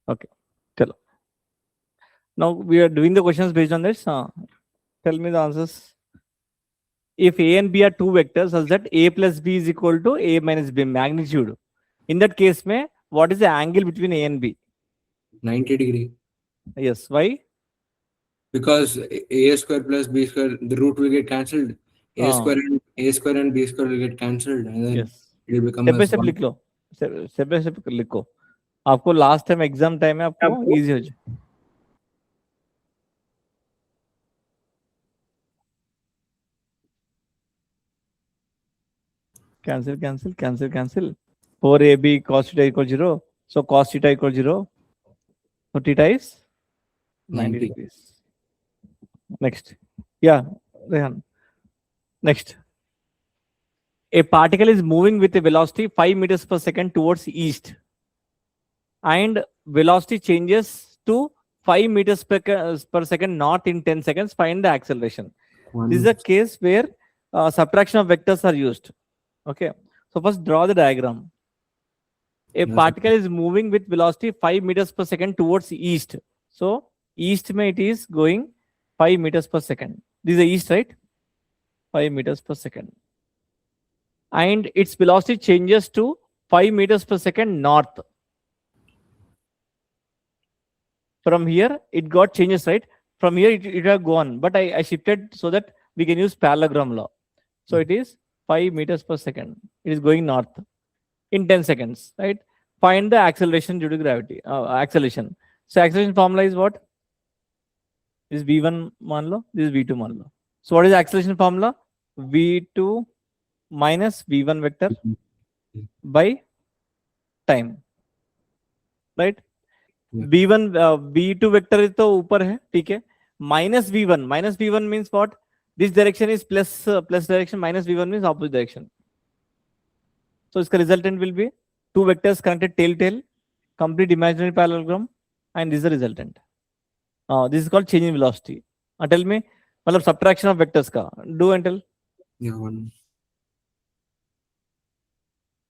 Okay. Chalo. Now we are doing the questions based on this. Tell me the answers. If A and B are two vectors, such that A plus B is equal to A minus B magnitude. In that case, what is the angle between A and B? 90 degree. Yes. Why? Because a square plus b square, the root will get cancelled. A square and b square will get cancelled, and then Yes. it will become Step by as step one. लिख लो. Step by step लिखो. आपको last time exam time में आपको easy हो जाए. Cancel. 4ab cos theta equals 0. So cos theta equals 0. So theta is 90 degrees. Next. Yeah, Rehan. Next. A particle is moving with a velocity 5 meters per second towards east. And velocity changes to 5 meters per second north in 10 seconds. Find the acceleration. This is a case where subtraction of vectors are used. Okay. So first draw the diagram. A particle is moving with velocity 5 meters per second towards east. So east it is going 5 meters per second. This is the east, right? 5 meters per second. And its velocity changes to 5 meters per second north. From here, it got changes, right? From here, it have gone. But I shifted so that we can use parallelogram law. So it is 5 meters per second. It is going north in 10 seconds, right? Find the acceleration due to gravity. Acceleration. So acceleration formula is what? This is V1 मान लो. This is V2 मान लो. So what is the acceleration formula? V2 minus V1 vector by time, right? V1 V2 vector is तो ऊपर है, ठीक है. Minus V1 means what? This direction is plus direction. Minus V1 means opposite direction. So its resultant will be two vectors connected tail, complete imaginary parallelogram, and this is the resultant. This is called change in velocity. Tell me, मतलब subtraction of vectors का. Do and tell. Yeah, one.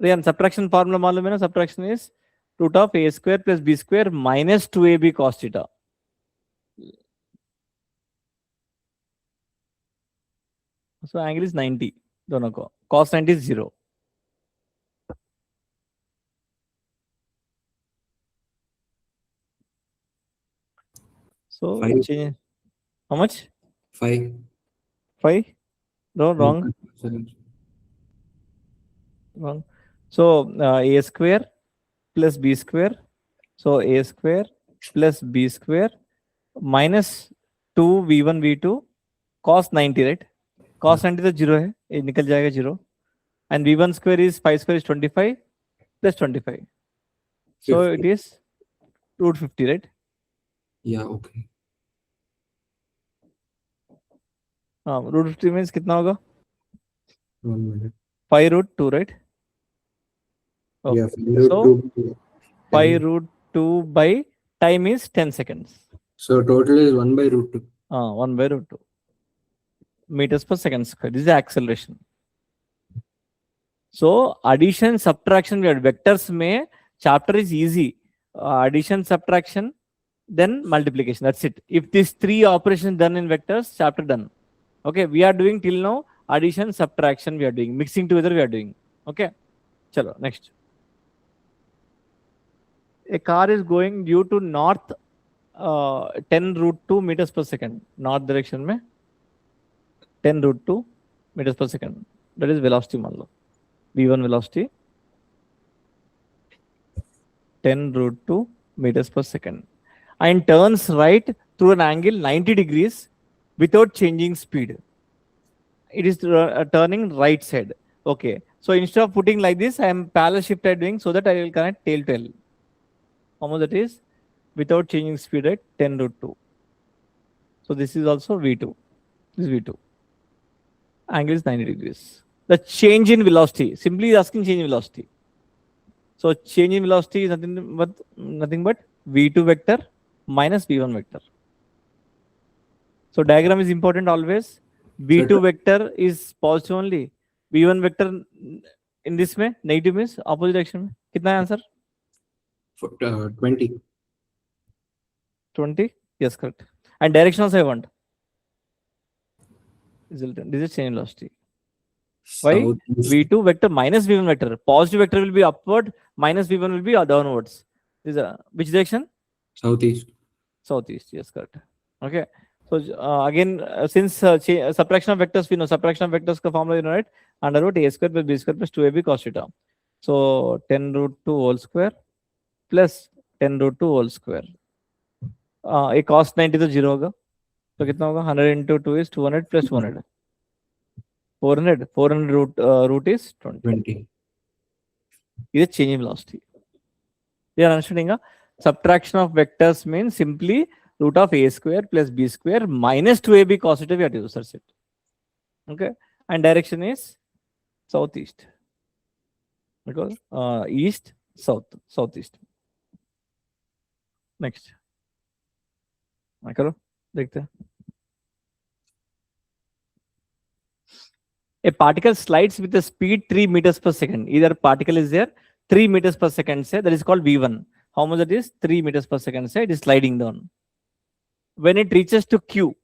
Riyan, subtraction formula मालूम है ना? Subtraction is root of a square plus b square minus 2ab cos theta. So angle is 90. दोनों को. Cos 90 is 0. So change. How much? 5. 5? No, wrong. Wrong. So a square plus b square. So a square plus b square minus 2 v1 v2 cos 90, right? Cos 90 तो 0 है, ये निकल जाएगा 0. And v1 square is 5 square is 25 plus 25. So 50. It is root 50, right? Yeah, okay. Root 50 means कितना होगा? 1 minute. 5 root 2, right? Okay. Yeah, so 5 root 2 by time is 10 seconds. So total is 1 by root 2. 1 by root 2 meters per second square. This is the acceleration. So addition, subtraction, we have vectors में chapter is easy. Addition, subtraction, then multiplication. That's it. If these three operations done in vectors, chapter done. Okay, we are doing till now addition, subtraction. We are doing mixing together. We are doing. Okay, chalo next. A car is going due to north 10 root 2 meters per second. North direction में 10 root 2 meters per second. That is velocity मान लो. V1 velocity 10 root 2 meters per second. And turns right through an angle 90 degrees without changing speed. It is turning right side. Okay. So instead of putting like this, I am parallel shift doing so that I will connect tail. How much that is? Without changing speed at 10 root 2. So this is also V2. This is V2. Angle is 90 degrees. The change in velocity. Simply asking change in velocity. So change in velocity is nothing but V2 vector minus V1 vector. So diagram is important always. V2 vector is positive only. V1 vector in this way negative means opposite direction. कितना है answer? 20. 20. Yes, correct. And direction also I want. Resultant. This is change velocity. Why? Southeast. V2 vector minus V1 vector. Positive vector will be upward, minus V1 will be downwards. This is which direction? Southeast. Southeast. Yes, correct. Okay. So again, since subtraction of vectors, we know subtraction of vectors ka formula, you know, right? Under root a square plus b square plus 2ab cos theta. So 10 root 2 whole square plus 10 root 2 whole square. A cos 90 तो 0 होगा. तो कितना होगा? 100 into 2 is 200 plus 200. 400 root is 20. 20. This is change in velocity. You are understanding? Subtraction of vectors means simply root of a square plus b square minus 2ab cos theta. We have to use it. Okay. And direction is southeast. Because east, south, southeast. Next. करो देखते हैं. A particle slides with a speed 3 meters per second. Either particle is there 3 meters per second, say that is called v1. How much that is? 3 meters per second, say it is sliding down. When it reaches to q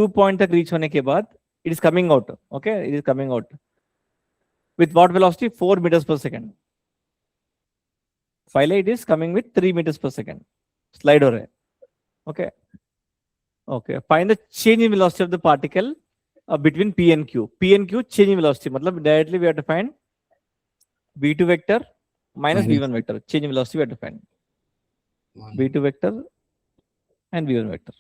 point तक reach होने के बाद it is coming out. Okay, it is coming out with what velocity? 4 meters per second. Finally it is coming with 3 meters per second. Slide हो रहा है. Okay. Okay. Find the change in velocity of the particle between P and Q. P and Q change in velocity. मतलब directly we have to find V2 vector minus V1 vector. Change in velocity we have to find V2 vector and V1 vector.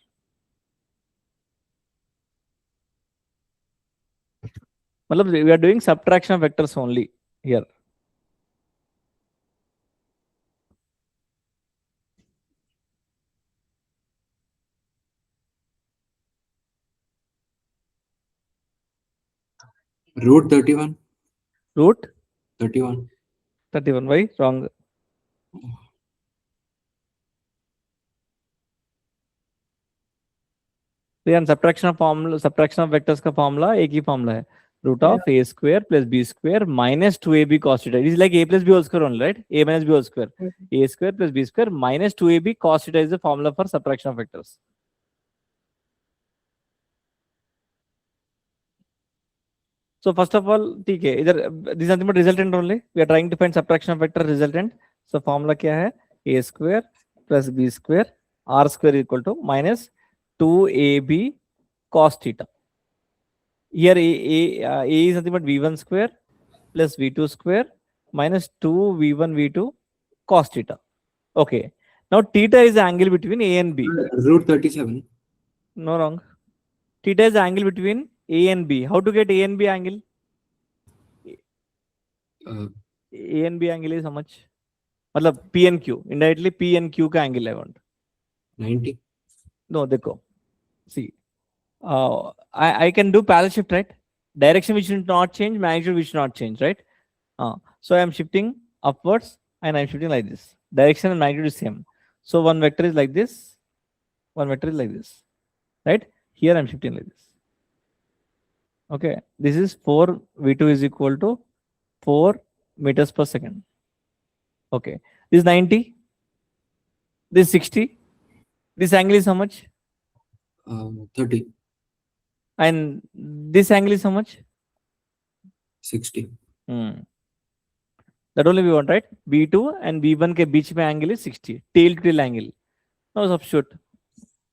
मतलब we are doing subtraction of vectors only here. Root 31. Root 31. 31. Why? Wrong. Then subtraction of vectors का formula एक ही formula है. Root of a square plus b square minus 2ab cos theta. It is like a plus b whole square only, right? A minus b whole square. A square plus b square minus 2ab cos theta is the formula for subtraction of vectors. So first of all, ठीक है. इधर this is nothing but resultant only. We are trying to find subtraction of vector resultant. So formula क्या है? A square plus b square r square equal to minus 2ab cos theta. Here a is nothing but v1 square plus v2 square minus 2 v1 v2 cos theta. Okay. Now theta is the angle between a and b. Root 37. No, wrong. Theta is the angle between a and b. How to get a and b angle? A and b angle is how much? मतलब p and q. Indirectly p and q का angle I want. 90. No, देखो. See. I can do parallel shift, right? Direction which should not change, magnitude which should not change, right? So I am shifting upwards and I am shifting like this. Direction and magnitude is same. So one vector is like this, one vector is like this, right? Here I am shifting like this. Okay, this is 4 v2 is equal to 4 meters per second. Okay, this is 90, this is 60, this angle is how much? 30. And this angle is how much? 60. That only we want, right? B2 and B1 के बीच में angle is 60. Tail to tail angle. Now substitute.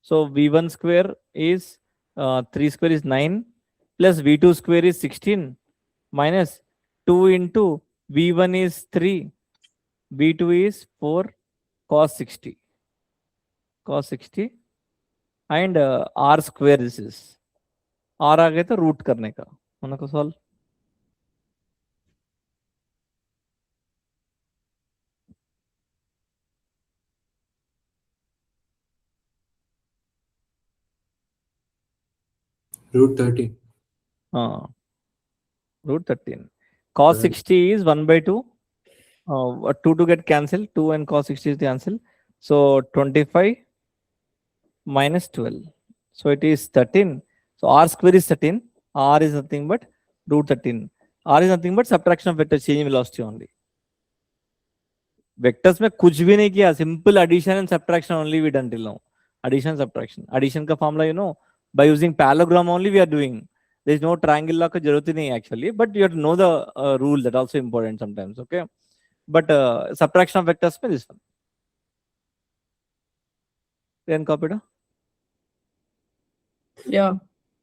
So V1 square is 3 square is 9 plus V2 square is 16 minus 2 into V1 is 3. V2 is 4 cos 60. Cos 60 and R square this is. R आ गया तो root करने का होना को solve. Root 13. Root 13. Cos 60 is 1 by 2. 2 to get cancelled. 2 and cos 60 is the cancel. So 25 minus 12. So it is 13. So R square is 13. R is nothing but root 13. R is nothing but subtraction of vector change in velocity only. Vectors में कुछ भी नहीं किया. Simple addition and subtraction only we done till now. Addition, subtraction. Addition ka formula, you know, by using parallelogram only we are doing. There is no triangle law ka jarurat hi nahi actually, but you have to know the rule. That also important sometimes. Okay, but subtraction of vectors mein this one. Then copy it. Yeah.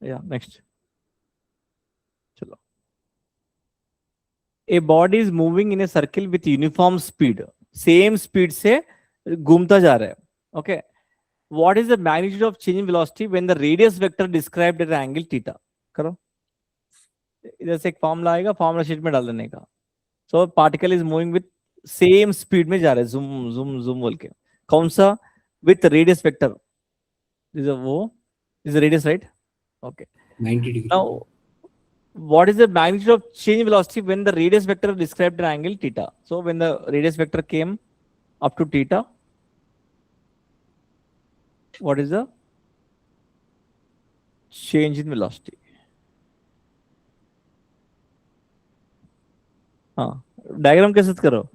Yeah. Next. Chalo. A body is moving in a circle with uniform speed. Same speed से घूमता जा रहा है. Okay. What is the magnitude of change in velocity when the radius vector described at an angle theta? करो. इधर से एक formula आएगा, फॉर्मूला शीट में डाल देने का. So particle is moving with same speed में जा रहा है. Zoom zoom zoom बोल के. कौन सा? With radius vector. This is वो. This is the radius, right? Okay. 90 degree. Now, what is the magnitude of change in velocity when the radius vector described an angle theta? So when the radius vector came up to theta, what is the change in velocity? हाँ, diagram कैसे करो?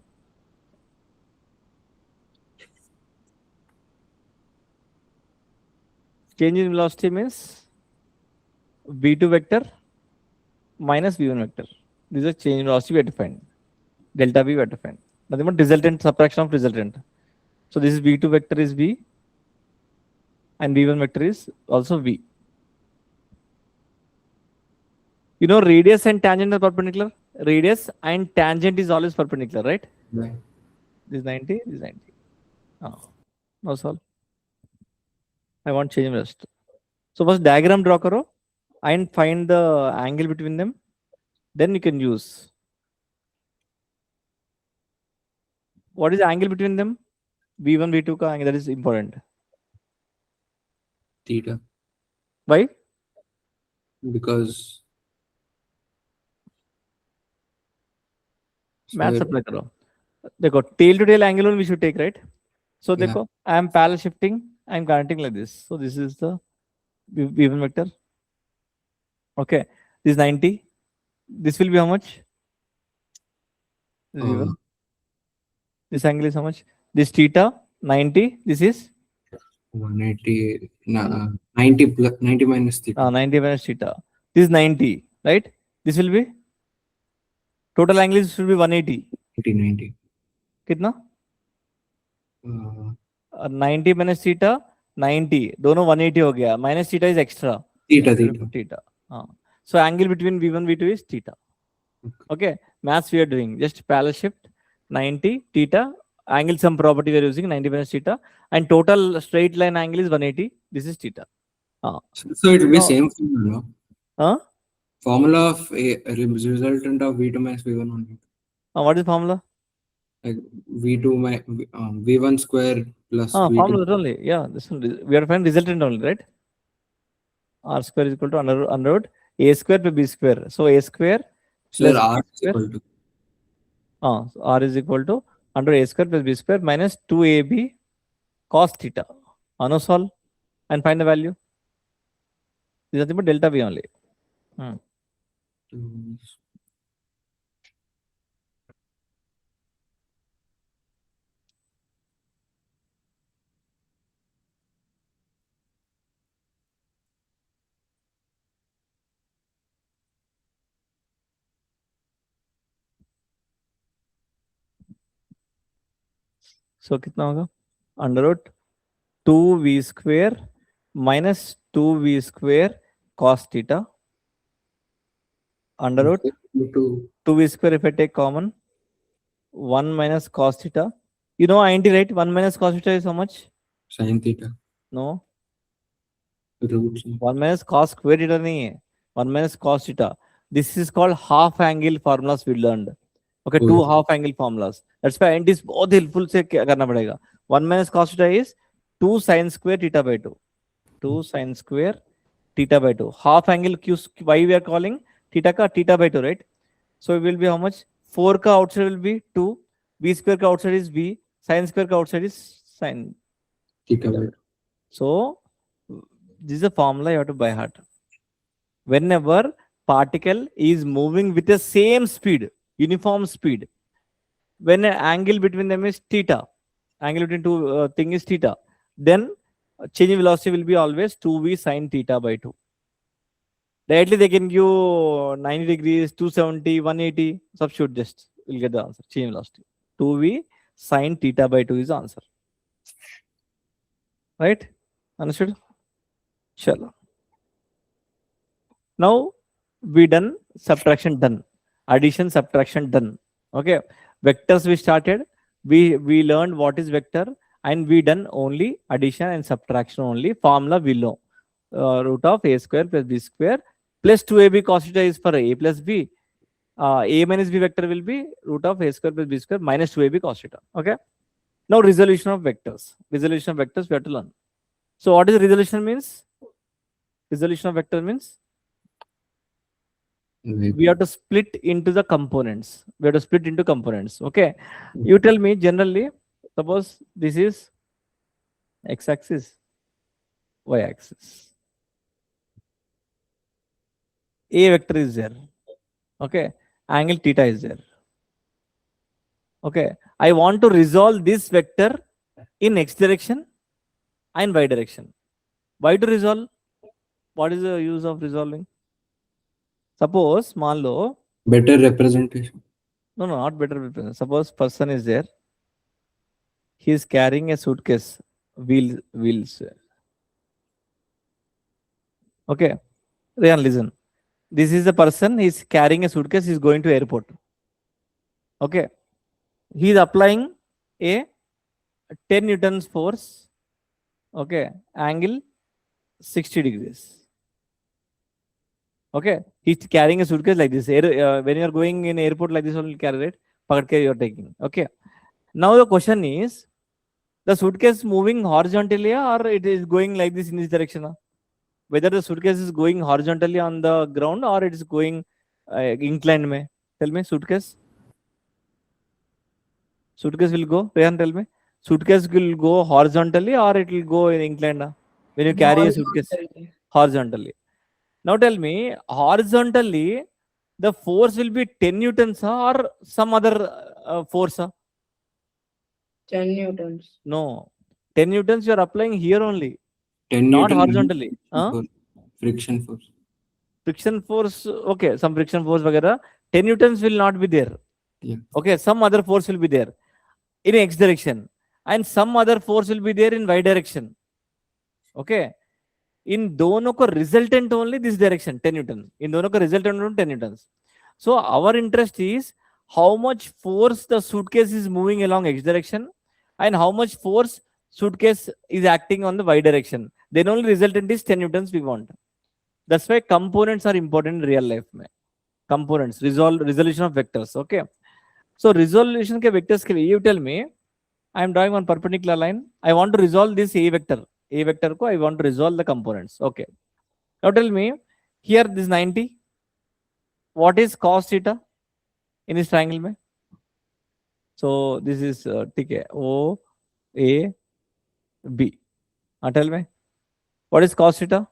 Change in velocity means v2 vector minus v1 vector. This is a change in velocity we have to find. Delta v we have to find. Nothing but resultant, subtraction of resultant. So this is v2 vector is v and v1 vector is also v. You know radius and tangent are perpendicular. Radius and tangent is always perpendicular, right? Right. This is 90, this is 90. Oh, no solve. I want change in velocity. So first diagram draw karo and find the angle between them. Then you can use. What is the angle between them? V1, V2 ka angle, that is important. Theta. Why? Because Maths square- apply karo. Dekho, tail to tail angle only we should take, right? So Yeah. dekho, I am parallel shifting, I am connecting like this. So this is the V1 vector. Okay, this is 90. This will be how much? This is V1. uh, This angle is how much? This theta, 90. This is 180 90 plus 90 minus theta. 90 minus theta. This is 90, right? This will be total angle is should be 180. 90. कितना? Uh, 90 minus theta 90. दोनों 180 हो गया. Minus theta is extra. theta. Theta. So angle between V1 V2 is theta. Okay. Maths we are doing just parallel shift 90 theta. Angle sum property we are using 90 minus theta and total straight line angle is 180. This is theta. So it will be No. same formula. Huh? Formula of a resultant of V2 minus V1 only. What is formula? Like V2 V1 square plus V2. Formula only. Yeah, this one. We are to find resultant only, right? R square is equal to under root a square plus b square. So a square So plus R b is square. equal to So R is equal to under a square plus b square minus 2ab cos theta. No solve and find the value. This is nothing but delta v only. So कितना होगा? Under root 2v square minus 2v square cos theta. Under root to 2v square if I take common 1 minus cos theta. You know INT, right? 1 minus cos theta is how much? sin theta. No. Roots. 1 minus cos square theta नहीं है. 1 minus cos theta. This is called half angle formulas we learned. Okay, Oh, two yeah. half angle formulas. That's why INT is बहुत helpful से क्या करना पड़ेगा. 1 minus cos theta is 2 sin square theta by 2. 2 sin square theta by 2. Half angle Q, why we are calling theta ka theta by 2, right? So it will be how much? 4 ka outside will be 2. V square ka outside is V. Sin square ka outside is sin. Theta by So this is a formula you have to by heart. Whenever particle is moving with the same speed, uniform speed, when an angle between them is theta, angle between two thing is theta, then change in velocity will be always 2v sine theta by 2. Directly they can give 90 degrees, 270, 180. Substitute just. We'll get the answer. Change in velocity. 2v sine theta by 2 is the answer. Right? Understood? Sure. Now we done subtraction done. Addition, subtraction done. Okay. Vectors we started. We learned what is vector and we done only addition and subtraction only. Formula we know. Root of a square plus b square plus 2ab cos theta is for a plus b. A minus b vector will be root of a square plus b square minus 2ab cos theta. Okay. Now resolution of vectors. Resolution of vectors we have to learn. So what is resolution means? Resolution of vector means we have to split into the components. We have to split into components. Okay. You tell me generally, suppose this is x-axis, y-axis. A vector is there. Okay. Angle theta is there. Okay. I want to resolve this vector in x direction and y direction. Why to resolve? What is the use of resolving? Suppose, मान लो, better representation. No, not better representation. Suppose person is there. He is carrying a suitcase, wheels. Okay. Ryan, listen. This is the person. He is carrying a suitcase. He is going to airport. Okay. He is applying a 10 newtons force. Okay. Angle 60 degrees. Okay. He's carrying a suitcase like this. When you are going in airport like this, only carry it. Pakad you are taking. Okay. Now the question is, the suitcase moving horizontally or it is going like this in this direction? Whether the suitcase is going horizontally on the ground or it is going inclined way. Tell me, suitcase. Suitcase will go. Rehan, tell me. Suitcase will go horizontally or it will go in inclined? When you carry a suitcase horizontally. Now tell me, horizontally, the force will be 10 newtons or some other force? 10 newtons. No. 10 newtons you are applying here only. 10 not Newton horizontally. friction force. Friction force, okay, some friction force vagara. 10 newtons will not be there. Yeah. Okay, some other force will be there in x direction and some other force will be there in y direction. Okay. In दोनों को resultant only this direction 10 newton. In दोनों को resultant only 10 newtons. So our interest is how much force the suitcase is moving along x direction and how much force suitcase is acting on the y direction. Then only resultant is 10 newtons we want. That's why components are important in real life. Mein. Components, resolution of vectors. Okay. So resolution ke vectors ke liye, you tell me, I am drawing one perpendicular line. I want to resolve this A vector. A vector ko I want to resolve the components. Okay. Now tell me, here this 90. What is cos theta in this triangle? Mein? So this is O, A, B. Now tell me, what is cos theta?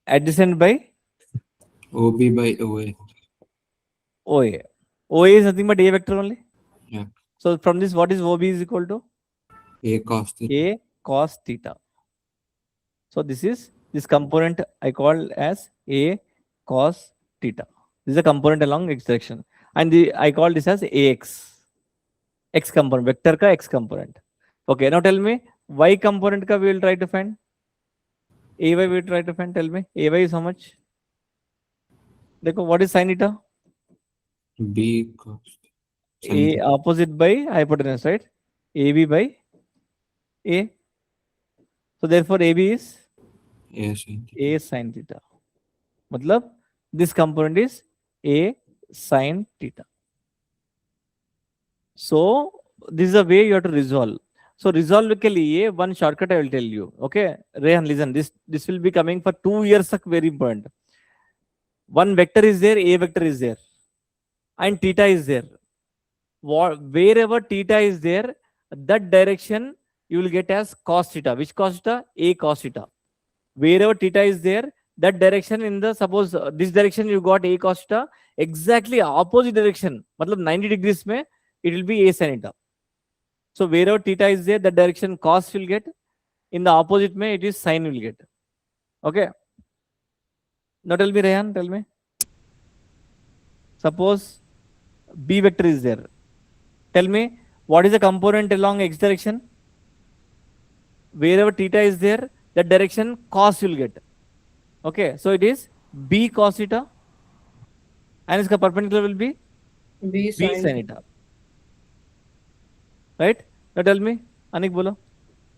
Adjacent by OB by OA. OA. OA is nothing but A vector only. Yeah. So from this, what is OB is equal to? A cos theta. A cos theta. So this component I call as A cos theta. This is a component along x direction. And I call this as AX. X component. Vector ka X component. Okay. Now tell me, Y component ka we will try to find. AY we will try to find. Tell me. AY is how much? Dekho, what is sin theta? B cos A opposite by hypotenuse, right? AB by A. So therefore AB is A sin theta. A sin theta. Matlab this component is A sin theta. So this is the way you have to resolve. So resolve ke liye one shortcut I will tell you. Okay, Rehan, listen. This will be coming for 2 years. Very important. One vector is there, A vector is there, and theta is there. Wherever theta is there, that direction you will get as cos theta. Which cos theta? A cos theta. Wherever theta is there, that direction in the, suppose this direction you got A cos theta, exactly opposite direction, matlab 90 degrees mein, it will be A sin theta. So wherever theta is there, that direction cos will get. In the opposite way, it is sine will get. Okay. Now tell me, Rehan, tell me. Suppose B vector is there. Tell me, what is the component along x direction? Wherever theta is there, that direction cos will get. Okay, so it is B cos theta, and its perpendicular will be B B sin sin theta. Right? Now tell me, Anik bolo.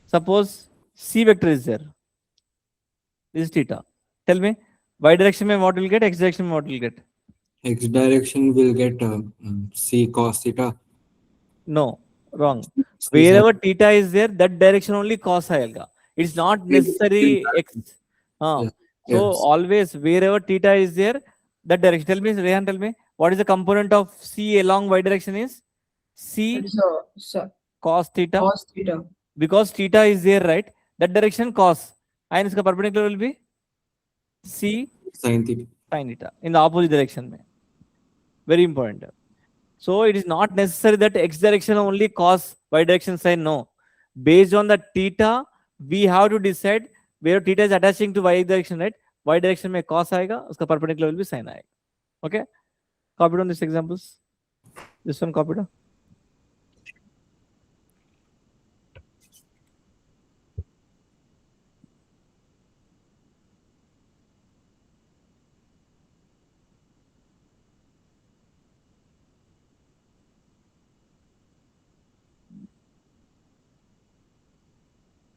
Suppose C vector is there. This is theta. Tell me, y direction mein what will get, x direction mein what will get? X direction will get C cos theta. No, wrong. C Wherever sin- theta is there, that direction only cos आएगा. It's not necessary x. Yeah. So Yes. always wherever theta is there, that direction. Tell me, Rehan, tell me, what is the component of C along y direction is? C It's cos theta. cos theta. Because theta is there, right? That direction cos. And its perpendicular will be C Sin theta. sin theta in the opposite direction. Mein. Very important. So it is not necessary that x direction only cos, y direction sin. No. Based on the theta, we have to decide where theta is attaching to y direction, right? Y direction में cos आएगा, उसका perpendicular will be sin आएगा. Okay? Copied on these examples. This one copied on.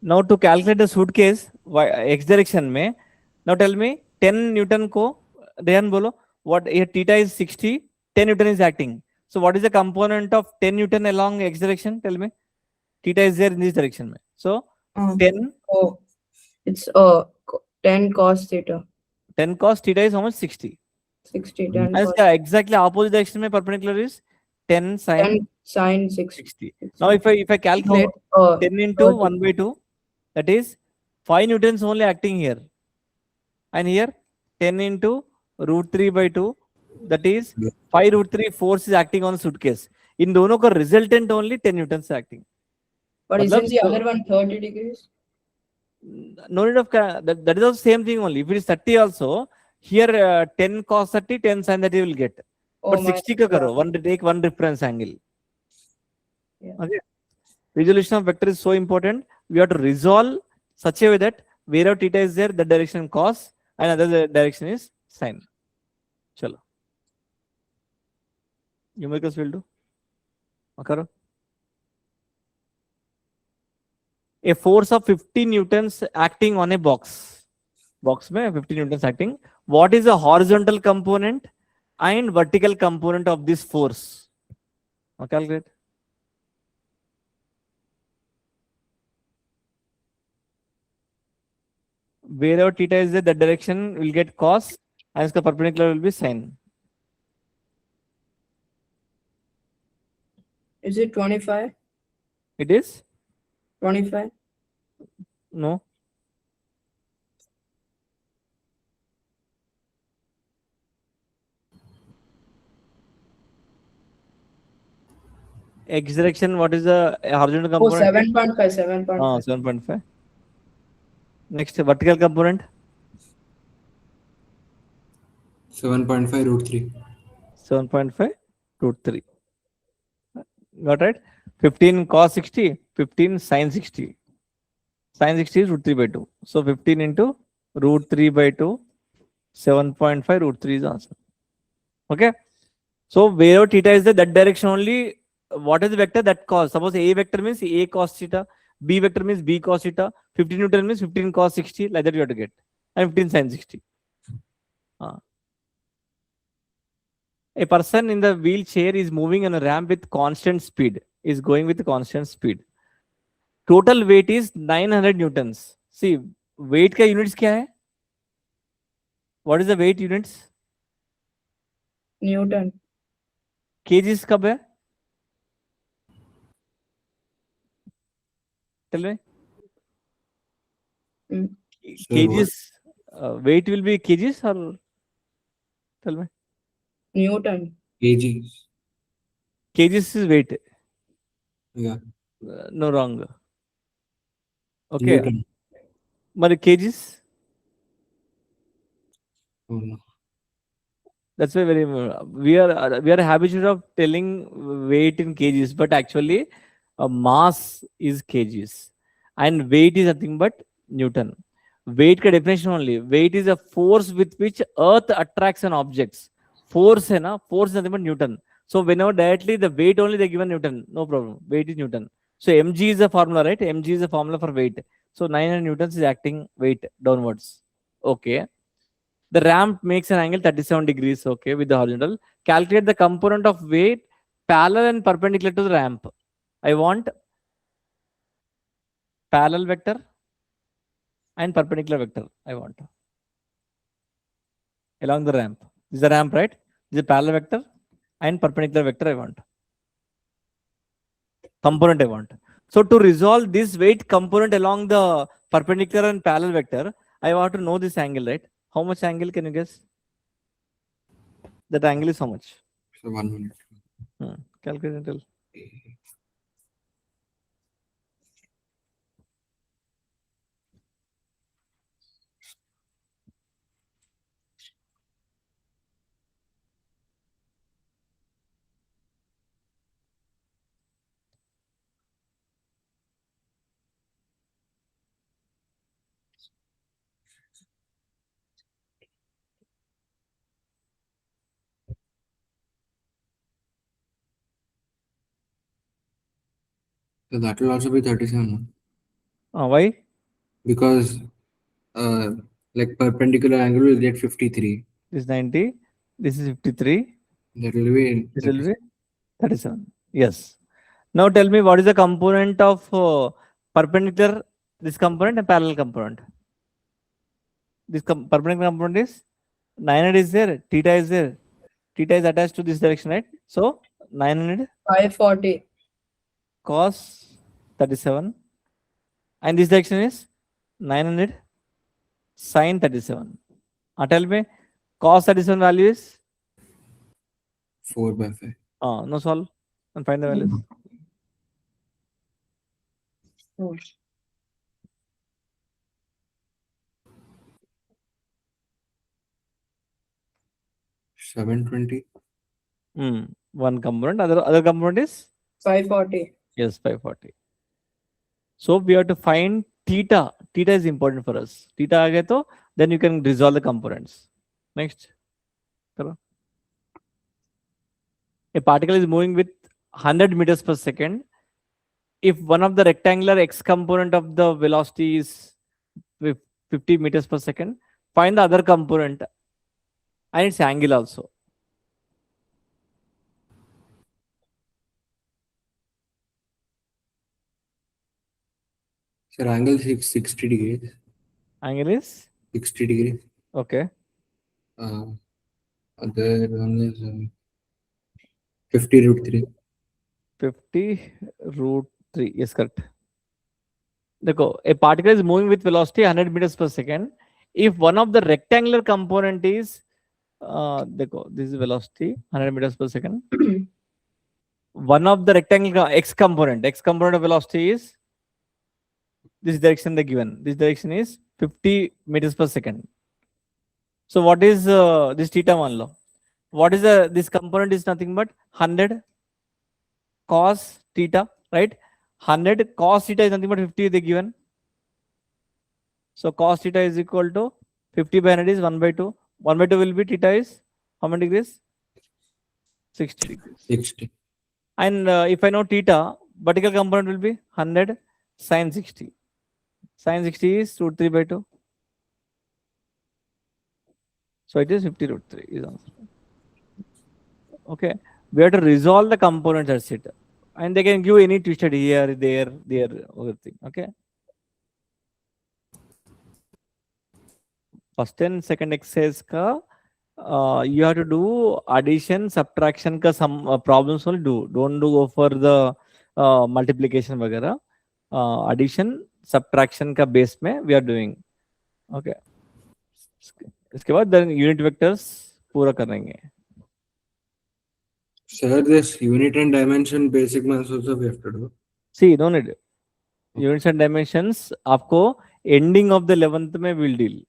Now to calculate the suitcase x direction में, now tell me 10 Newton को, Rehan बोलो, what here theta is 60, 10 Newton is acting. So what is the component of 10 Newton along x direction? Tell me. Theta is there in this direction. Mein. So 10, Oh, it's 10 cos theta. 10 cos theta is how much? 60. 60. 10 And cos इसका exactly opposite direction में perpendicular is 10 sin 10 sin 60. 60. Now if I calculate No, 10 into 30. 1 by 2, that is 5 Newtons only acting here. And here 10 into root 3 by 2, that is 5 root 3 force is acting on the suitcase. In दोनों का resultant only 10 Newtons acting. But मतलब isn't the other one 30 degrees? No need of that is the same thing only. If it is 30 also, here 10 cos 30, 10 sin 30 will get. Oh, But 60 ka karo, take one reference angle. Yeah. Okay. Resolution of vector is so important. We have to resolve such a way that wherever theta is there, the direction cos and other direction is sin. Chalo. Numericals will do. Makaro. A force of 50 newtons acting on a box. Box mein 50 newtons acting. What is the horizontal component and vertical component of this force? Calculate. Wherever theta is there, that direction will get cos and its perpendicular will be sin. Is it 25? It is? 25? No. X direction, what is the horizontal Oh, component? 7.5. 7.5. 7.5. Next, vertical component. 7.5 root 3. 7.5 root 3. Got right? 15 cos 60, 15 sin 60. Sin 60 is root 3 by 2. So 15 into root 3 by 2, 7.5 root 3 is answer. Okay. So wherever theta is there, that direction only, what is the vector that cos? Suppose A vector means A cos theta, B vector means B cos theta, 15 Newton means 15 cos 60, like that you have to get. And 15 sin 60. A person in the wheelchair is moving on a ramp with constant speed, is going with constant speed. Total weight is 900 newtons. See, weight का units क्या है? What is the weight units? Newton. Kgs कब है? Tell me. Kgs, weight will be kgs or tell me. Newton. kg. Kgs is weight. Yeah. No, wrong. Okay. Newton. మరి kgs? Oh, no. That's why we are habituated of telling weight in kgs, but actually mass is kgs and weight is nothing but Newton. Weight ka definition only. Weight is a force with which Earth attracts an objects. Force है ना, force is nothing but Newton. So whenever directly the weight only they given Newton, no problem. Weight is Newton. So mg is the formula, right? Mg is the formula for weight. So 900 newtons is acting weight downwards. Okay. The ramp makes an angle 37 degrees, okay, with the horizontal. Calculate the component of weight parallel and perpendicular to the ramp. I want parallel vector and perpendicular vector. I want along the ramp. This is the ramp, right? This is a parallel vector and perpendicular vector I want. Component I want. So to resolve this weight component along the perpendicular and parallel vector, I want to know this angle, right? How much angle can you guess? That angle is how much? So 1 minute. Calculate and tell. So that will also be 37. Why? Because like perpendicular angle will get 53. This is 90. This is 53. That will be This will be 37. Yes. Now tell me what is the component of perpendicular, this component and parallel component. This perpendicular component is 900 is there, theta is there. Theta is attached to this direction, right? So 900 540. cos 37. And this direction is 900 sin 37. Tell me cos 37 value is 4/5. no, solve and find the values. Oh. 720. One component, other component is 540. yes 540. So we have to find theta. Theta is important for us. Theta आ गए तो then you can resolve the components. Next. करो. A particle is moving with 100 meters per second. If one of the rectangular x component of the velocity is 50 meters per second, find the other component and its angle also. Sir, angle is 60 degrees. Angle is 60 degrees. okay. Other one is 50 root 3. 50 root 3. Yes, correct. A particle is moving with velocity 100 meters per second. If one of the rectangular component is this is velocity 100 meters per second. One of the rectangular x component of velocity is this direction they given. This direction is 50 meters per second. So what is this theta 1 law? What is this component is nothing but 100 cos theta, right? 100 cos theta is nothing but 50 they given. So cos theta is equal to 50 by 100 is 1/2. 1/2 will be theta is how many degrees? 60 degrees. 60. And if I know theta, vertical component will be 100 sin 60. Sin 60 is root 3/2. So it is 50 root 3 is answer. Okay. We have to resolve the components, that's it. And they can give any twisted here, there, other thing. Okay. First and second exercise ka you have to do addition, subtraction ka some problems will do. Don't go for the multiplication वगैरह. Addition, subtraction का base में we are doing. Okay. इसके बाद then unit vectors पूरा करेंगे. Sir, this unit and dimension basic maths also we have to do. See, no need. Units and dimensions आपको ending of the 11th में will deal.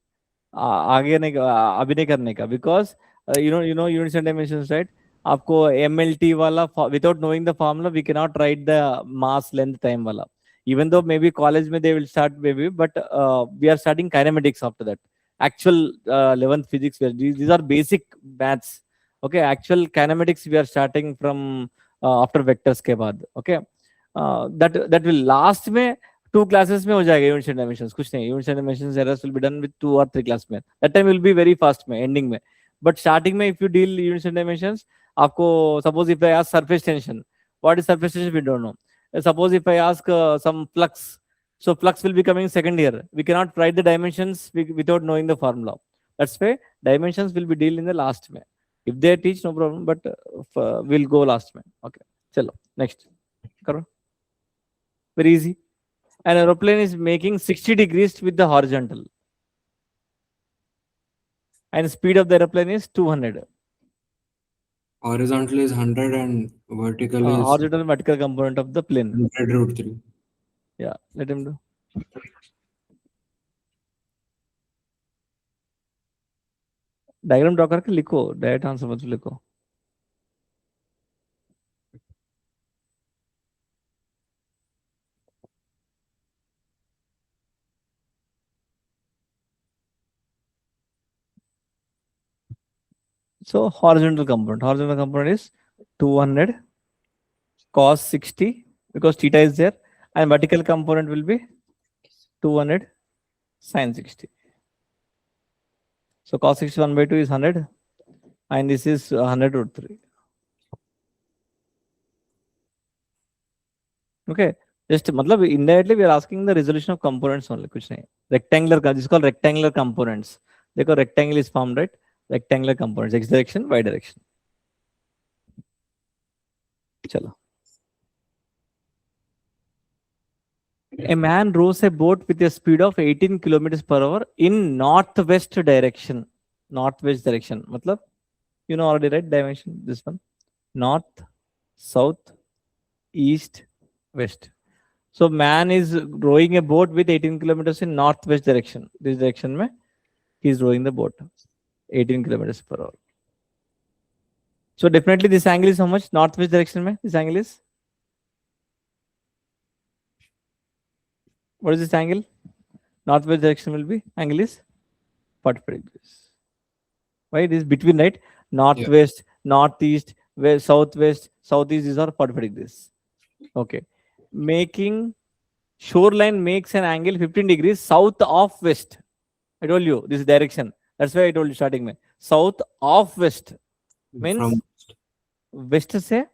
आगे नहीं अभी नहीं करने का, because you know units and dimensions, right? आपको MLT वाला without knowing the formula we cannot write the mass length time वाला. Even though maybe college में they will start maybe, but we are starting kinematics after that. Actual 11th physics, these are basic maths. Okay, actual kinematics we are starting from after vectors के बाद. Okay, that will last में 2 classes में हो जाएगा units and dimensions, कुछ नहीं. Units and dimensions errors will be done with 2 or 3 class में. That time will be very fast में, एंडिंग में. बट स्टार्टिंग में if you deal units and dimensions, आपको suppose if I ask surface tension, what is surface tension, we don't know. Suppose if I ask some flux, so flux will be coming second year. We cannot write the dimensions without knowing the formula. That's why dimensions will be deal in the last में. If they teach, no problem, but we'll go last में. Okay, चलो next करो. Very easy. An aeroplane is making 60 degrees with the horizontal, and speed of the aeroplane is 200. Horizontal is 100 and vertical is Horizontal and vertical component of the plane. 100 root 3. Yeah, let him do. Diagram draw करके लिखो, direct answer मत लिखो. So horizontal component is 200 cos 60 because theta is there, and vertical component will be 200 sin 60. So cos 60 1 by 2 is 100, and this is 100 root 3. Okay, just मतलब indirectly we are asking the resolution of components only, कुछ नहीं. Rectangular, this is called rectangular components. देखो rectangle is formed, right? Rectangular components, x direction, y direction. चलो. A man rows a boat with a speed of 18 kilometers per hour in northwest direction. Northwest direction, मतलब you know already, right? Dimension, this one. North, south, east, west. So man is rowing a boat with 18 kilometers in northwest direction. This direction में he is rowing the boat 18 kilometers per hour. So definitely this angle is how much? Northwest direction में this angle is. What is this angle? Northwest direction will be angle is 45 degrees. Why it is between, right? Northwest, northeast, west, southwest, southeast, these are 45 degrees. Okay. Making shoreline makes an angle 15 degrees south of west. I told you this direction. That's why I told you starting में. South of west means From west से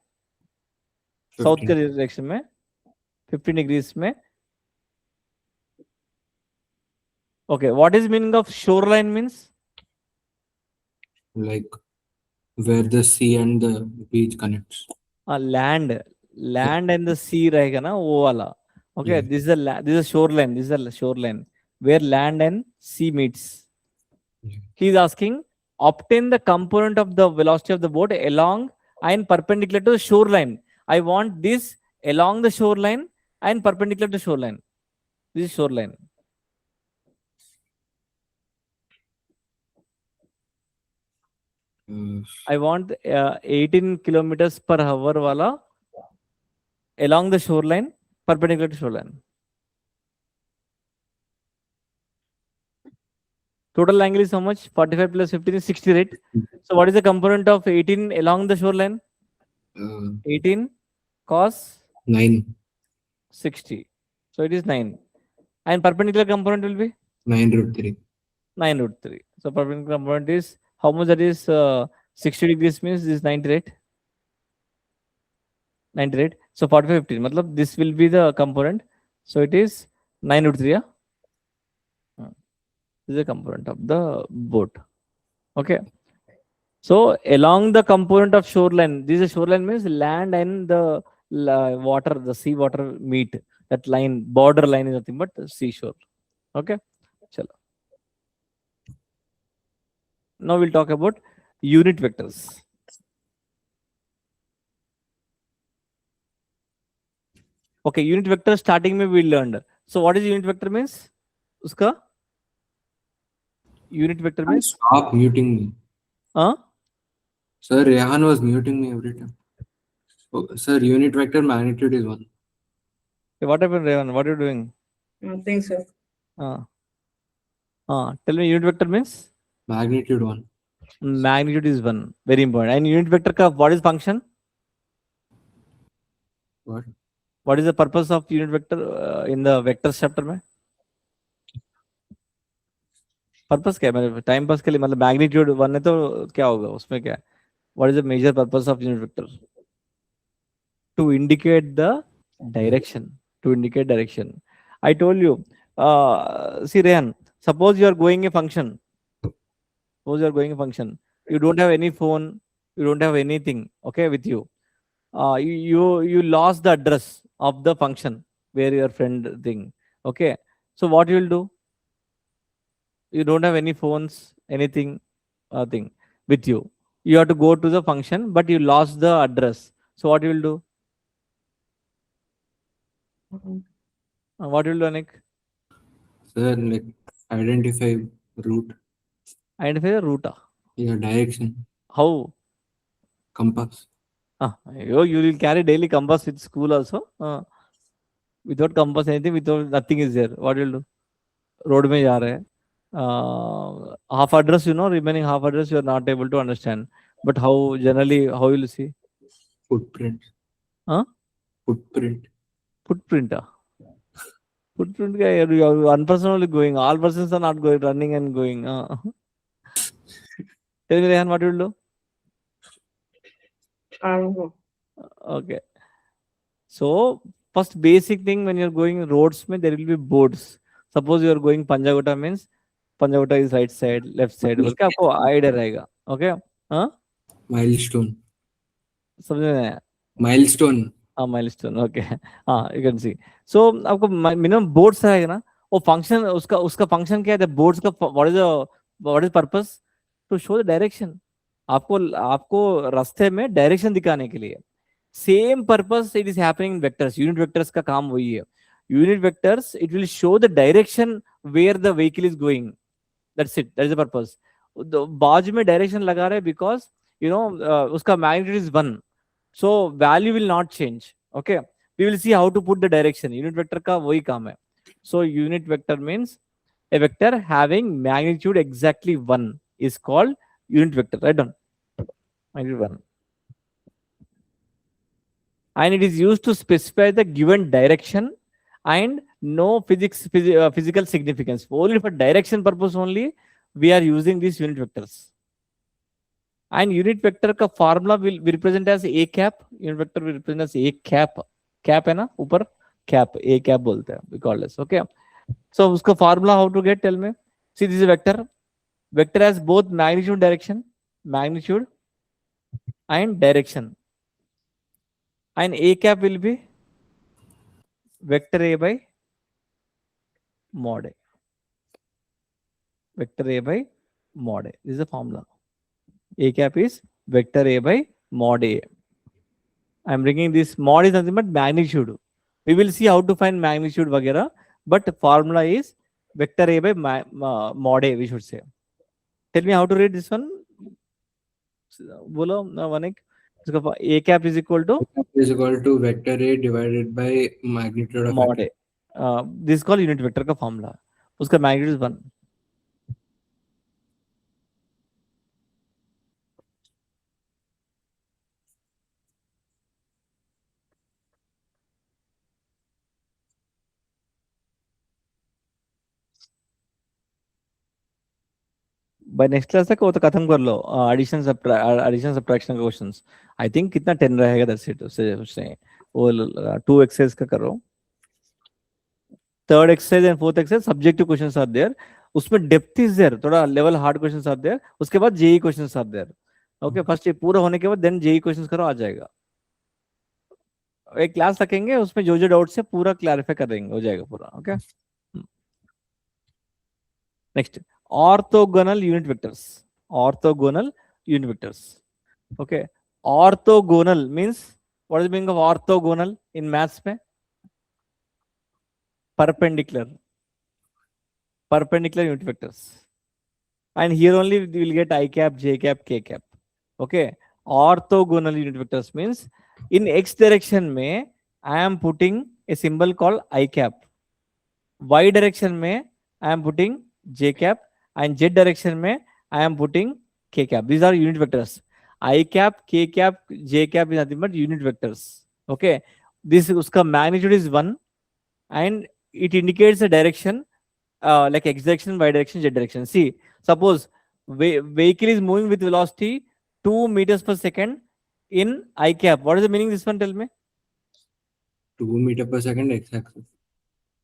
south के direction में 15 degrees में. Okay, what is meaning of shoreline means? like where the sea and the beach connects. Land and the sea रहेगा ना वो वाला. Okay, Yeah. this is a shoreline. This is a shoreline where land and sea meets. Yeah. He is asking obtain the component of the velocity of the boat along and perpendicular to the shoreline. I want this along the shoreline and perpendicular to shoreline. This is shoreline. I want 18 kilometers per hour wala along the shoreline, perpendicular to shoreline. Total angle is how much? 45 plus 15 is 60, right? So what is the component of 18 along the shoreline? 18 cos 9. 60. So it is 9. And perpendicular component will be 9 root 3. 9 root 3. So perpendicular component is how much? That is 60 degrees means this is 98. 98. So 45 15. Matlab this will be the component. So it is 9 root 3. Yeah? This is a component of the boat. Okay. So along the component of shoreline, this is shoreline means land and the water, the sea water meet. That line, border line is nothing but seashore. Okay. Chalo. Now we'll talk about unit vectors. Okay, unit vector starting में we learned. So what is unit vector means? उसका unit vector means? Stop muting me. Huh? Sir, Rehan was muting me every time. Oh, sir, unit vector magnitude is 1. Hey, what happened, Revan? What are you doing? Nothing, sir. Tell me unit vector means? Magnitude 1. Magnitude is 1. Very important. And unit vector का what is function? What? What is the purpose of unit vector in the vectors chapter में? Purpose क्या है? मतलब time pass के लिए, मतलब magnitude 1 है तो क्या होगा उसमें, क्या है? What is the major purpose of unit vector? To indicate the direction. To indicate direction. I told you. See, Rehan, suppose you are going a function. Suppose you are going a function. You don't have any phone. You don't have anything. Okay, with you. You lost the address of the function where your friend thing. Okay. So what you will do? You don't have any phones, anything, thing with you. You have to go to the function, but you lost the address. So what you will do? What will you do, Anik? Sir, like identify route. Identify the route. Yeah, direction. How? Compass. You will carry daily compass with school also. Without compass, anything, without nothing is there. What will you do? Road में जा रहे हैं. Half address, remaining half address you are not able to understand. But how generally, how will you see? Footprint. Huh? Footprint. Footprint. Footprint, you are one person only going. All persons are not going, running and going. Tell me, Rehan, what you will do? I don't know. Okay. So first basic thing, when you're going roads, there will be boards. Suppose you are going Panjagota, means Panjagota is right side, left side. बोल के आपको idea रहेगा. Okay? हाँ? Milestone. समझ में आया? Milestone. हाँ, milestone. Okay. हाँ, you can see. So आपको minimum boards रहेगा ना. वो function, उसका function क्या है? Boards का what is purpose? To show the direction. आपको रास्ते में direction दिखाने के लिए. Same purpose it is happening in vectors. Unit vectors का काम वही है. Unit vectors, it will show the direction where the vehicle is going. That's it. That is the purpose. बाजू में direction लगा रहे because उसका magnitude is 1. So value will not change. Okay. We will see how to put the direction. Unit vector का वही काम है. So unit vector means a vector having magnitude exactly 1 is called unit vector. Right down. Magnitude 1. And it is used to specify the given direction and no physical significance. Only for direction purpose only we are using these unit vectors. And unit vector का formula will represent as a cap. Unit vector will represent as a cap. Cap है ना ऊपर, cap, a cap बोलते हैं, we call this. Okay. So उसका formula how to get? Tell me. See, this is a vector. Vector has both magnitude and direction. And a cap will be vector a by mod a. Vector a by mod a. This is the formula. A cap is vector a by mod a. I am bringing this mod is nothing but magnitude. We will see how to find magnitude vagera, but the formula is vector a by mod a, we should say. Tell me how to read this one. बोलो Vanik. A cap is equal to? A cap is equal to vector A divided by magnitude of mod vector. A. This is called unit vector का formula. उसका magnitude is 1. By next class तक वो तो खत्म कर लो. Addition subtraction का questions. I think कितना 10 रहेगा, that's it. उससे वो 2 exercise का करो. Third exercise and fourth exercise subjective questions are there. उसमें depth is there. थोड़ा level hard questions are there. उसके बाद JEE questions are there. Okay, first ये पूरा होने के बाद then JEE questions करो, आ जाएगा. एक क्लास रखेंगे, उसमें जो डाउट्स है पूरा क्लैरिफाई कर देंगे, हो जाएगा पूरा. Okay. Next, orthogonal unit vectors. Orthogonal unit vectors. Okay. Orthogonal means, what is the meaning of orthogonal in maths में? perpendicular unit vectors. And here only we will get I cap, J cap, K cap. Okay. Orthogonal unit vectors means in X direction may I am putting a symbol called I cap. Y direction may I am putting J cap, and Z direction may I am putting K cap. These are unit vectors. I cap, K cap, J cap is nothing but unit vectors. Okay. This uska magnitude is 1 and it indicates the direction like X direction, Y direction, Z direction. See, suppose vehicle is moving with velocity 2 meters per second in I cap. What is the meaning this one? Tell me. 2 meter per second x-axis.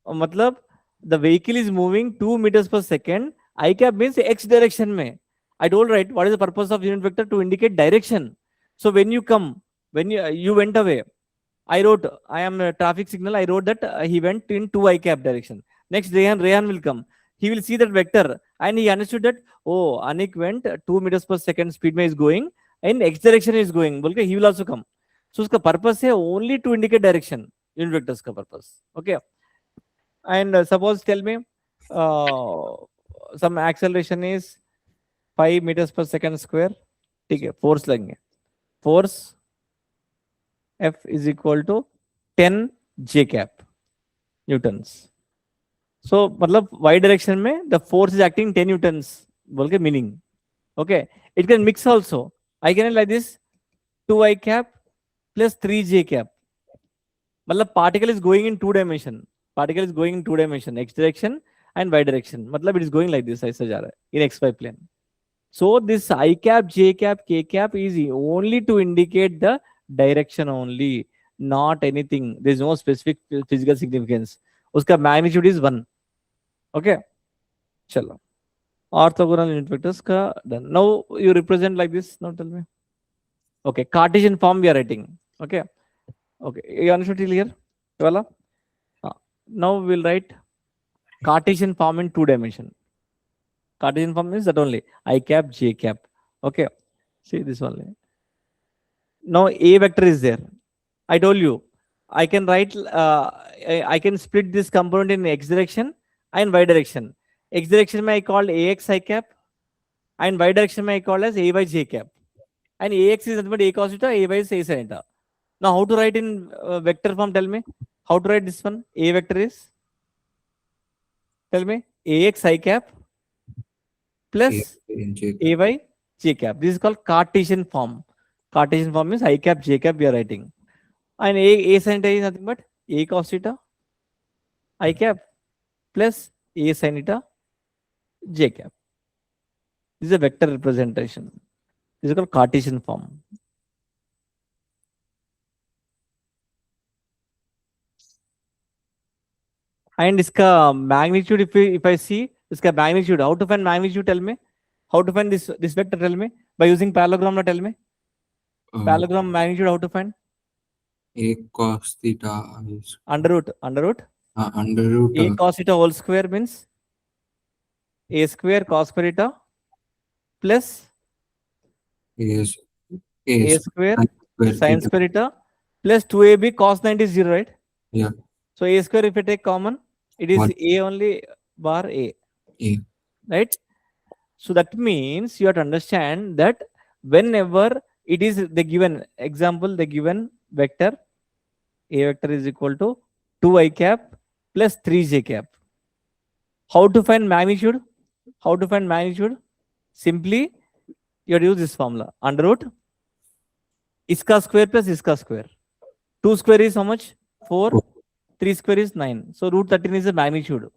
Matlab, the vehicle is moving 2 meters per second. I cap means X direction mein. I told right. What is the purpose of unit vector? To indicate direction. So when you come, when you went away, I wrote, I am a traffic signal. I wrote that he went in 2 I cap direction. Next, Rehan will come. He will see that vector and he understood that, oh, Anik went 2 meters per second speed may is going in X direction is going. Okay, he will also come. So, uska purpose is only to indicate direction. Unit vectors ka purpose. Okay. And suppose tell me some acceleration is 5 meters per second square. Okay, force लेंगे. Force F is equal to 10 J cap newtons. So, मतलब y direction में the force is acting 10 newtons. बोल के meaning. Okay. It can mix also. I can like this 2 I cap plus 3 J cap. मतलब particle is going in 2 dimension. Particle is going in 2 dimension, X direction and Y direction. मतलब it is going like this. ऐसा जा रहा है in XY plane. So this I cap, J cap, K cap is only to indicate the direction only, not anything. There is no specific physical significance. उसका magnitude is 1. Okay. चलो. Orthogonal unit vectors का done. Now you represent like this. Now tell me. Okay. Cartesian form we are writing. Okay. Okay. You understood till here? Wala? Now we'll write Cartesian form in 2 dimension. Cartesian form is that only I cap, J cap. Okay. See this only. Now A vector is there. I told you I can write, I can split this component in X direction and Y direction. X direction may I call AX I cap and Y direction may I call as AY J cap. And AX is nothing but A cos theta, AY is A sin theta. Now how to write in vector form? Tell me. How to write this one? A vector is? Tell me. AX I cap plus AY J cap. This is called Cartesian form. Cartesian form means I cap, J cap we are writing. And A sin theta is nothing but A cos theta I cap plus A sin theta J cap. This is a vector representation. This is called Cartesian form. And iska magnitude, if I see iska magnitude, how to find magnitude? Tell me. How to find this vector? Tell me. By using parallelogram, tell me. Parallelogram magnitude, how to find? A cos theta is Under root. A cos theta whole square means A square cos square theta plus is A square sin square theta plus 2AB cos 90 is 0, right? Yeah. So A square, if I take common, it is A only bar A. Right? So that means you have to understand that whenever it is the given example, the given vector, A vector is equal to 2 I cap plus 3 J cap. How to find magnitude? How to find magnitude? Simply, you have to use this formula. Under root, iska square plus iska square. 2 square is how much? 4. 3 square is 9. So root 13 is the magnitude.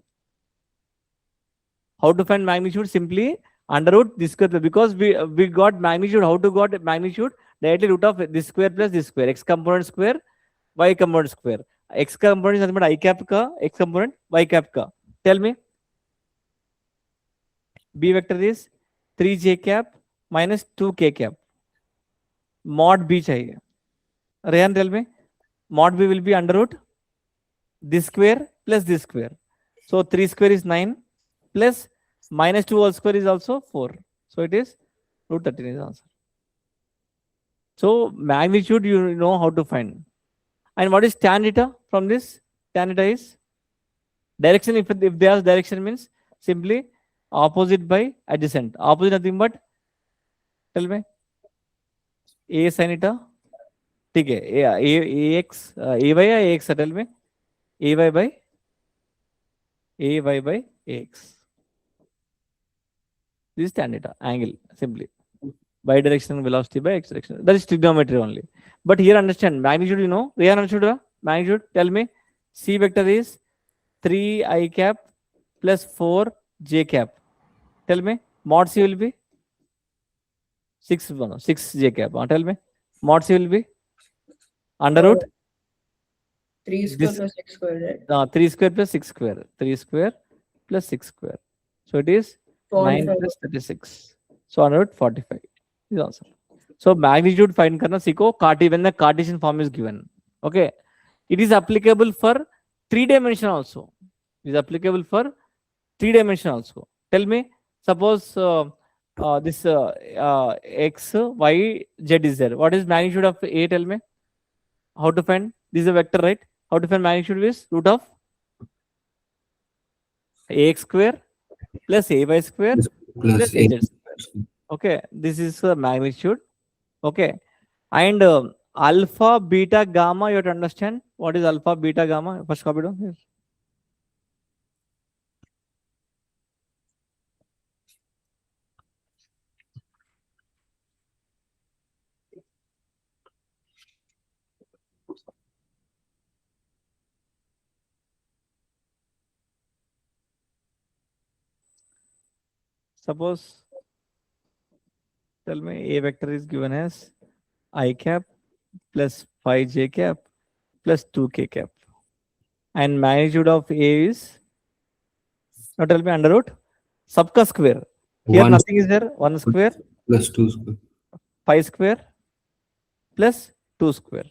How to find magnitude? Simply under root this square, because we got magnitude. How to got magnitude? Directly root of this square plus this square. X component square, Y component square. X component is nothing but I cap ka, X component Y cap ka. Tell me. B vector is 3J cap minus 2K cap. Mod B chahiye. Rehan, tell me. Mod B will be under root this square plus this square. So 3 square is 9 plus minus 2 whole square is also 4. So it is root 13 is answer. So magnitude you know how to find. And what is tan theta from this? Tan theta is Direction, if they ask direction means simply opposite by adjacent. Opposite nothing but, tell me, a sin eta, ठीक है, a x a y या a x, tell me, a y by ax. This is tan theta angle, simply bidirectional velocity by x direction. That is trigonometry only. But here understand magnitude, you know, we understood magnitude. Tell me, c vector is 3 I cap plus 4 j cap. Tell me, mod c will be 6 j cap. Tell me, mod c will be under root 3 square this, plus 6 square, right? 3 square plus 6 square. 3 square plus 6 square. So it is 9 45. plus 36. So under root 45 is answer. So magnitude find karna सीखो when the Cartesian form is given. Okay. It is applicable for 3-dimension also. It is applicable for 3-dimension also. Tell me, suppose this x, y, z is there. What is magnitude of A? Tell me. How to find? This is a vector, right? How to find magnitude is root of ax square plus ay square plus az square. Okay, this is magnitude. Okay, and alpha, beta, gamma. You have to understand what is alpha, beta, gamma. First copy down here. Suppose, tell me, a vector is given as I cap plus 5j cap plus 2k cap, and magnitude of A is, now tell me, under root सबका square. Here 1 nothing is there. 1 square plus 2 square. 5 square plus 2 square.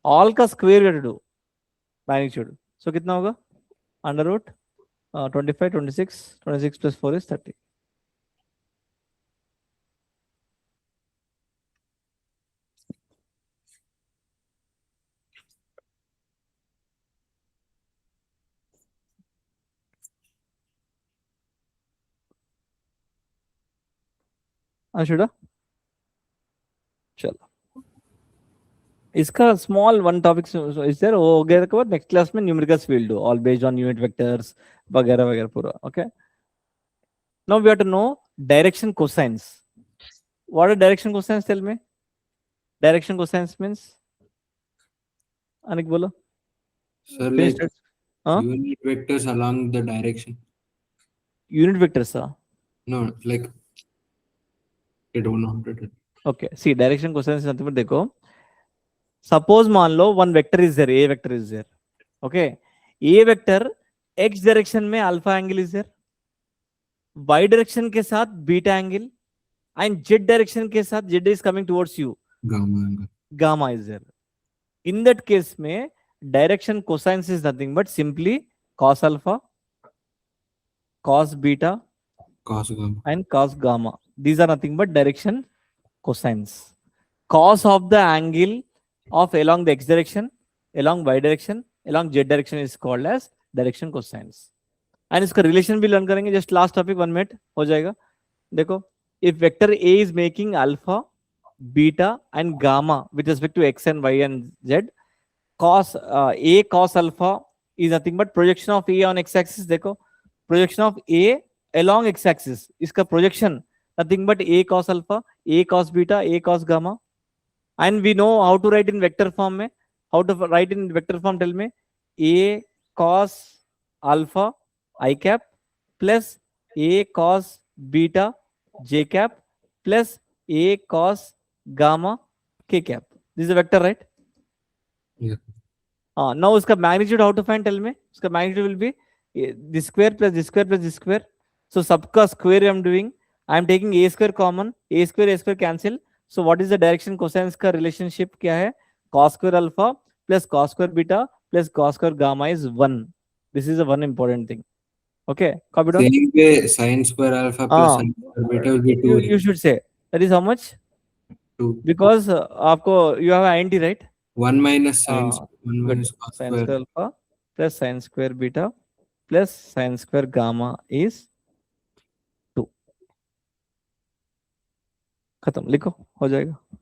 All का square we have to do magnitude. So कितना होगा? Under root 25, 26, 26 plus 4 is 30. अंशुड़ा चलो, इसका small one topic is there, वो हो गया के बाद next class में numericals will do, all based on unit vectors वगैरह वगैरह पूरा. Okay, now we have to know direction cosines. What are direction cosines? Tell me. Direction cosines means, Anik बोलो. So like Huh? unit vectors along the direction. Unit vectors No, like I don't know how to do it. Okay, see, direction cosines nothing but देखो, suppose मान लो one vector is there, a vector is there. Okay, a vector x direction में alpha angle is there, y direction के साथ beta angle, and z direction के साथ z is coming towards you, Gamma angle. gamma is there. In that case में direction cosines is nothing but simply cos alpha, cos beta, Cos gamma. and cos gamma. These are nothing but direction cosines. Cos of the angle of along the x direction, along y direction, along z direction is called as direction cosines. And इसका relation भी learn करेंगे. Just last topic 1 minute हो जाएगा. देखो, if vector A is making alpha, beta, and gamma with respect to x and y and z, cos A cos alpha is nothing but projection of A on x-axis. देखो, projection of A along x-axis. इसका projection nothing but A cos alpha, A cos beta, A cos gamma. And we know how to write in vector form में. How to write in vector form? Tell me. A cos alpha I cap plus A cos beta j cap plus A cos gamma k cap. This is a vector, right? Yeah. Now उसका magnitude how to find? Tell me. उसका magnitude will be this square plus this square plus this square. So सबका square I am doing. I am taking a square common. A square cancel. So what is the direction cosines का relationship क्या है? Cos square alpha plus cos square beta plus cos square gamma is 1. This is a one important thing. Okay, copy down. Same way, sin square alpha plus sin square beta will be 2. You should say that is how much? 2. Because आपको you have INT, right? 1 minus sin 1 good. minus cos Sin square. square alpha plus sin square beta plus sine square gamma is 2। खत्म, लिखो, हो जाएगा।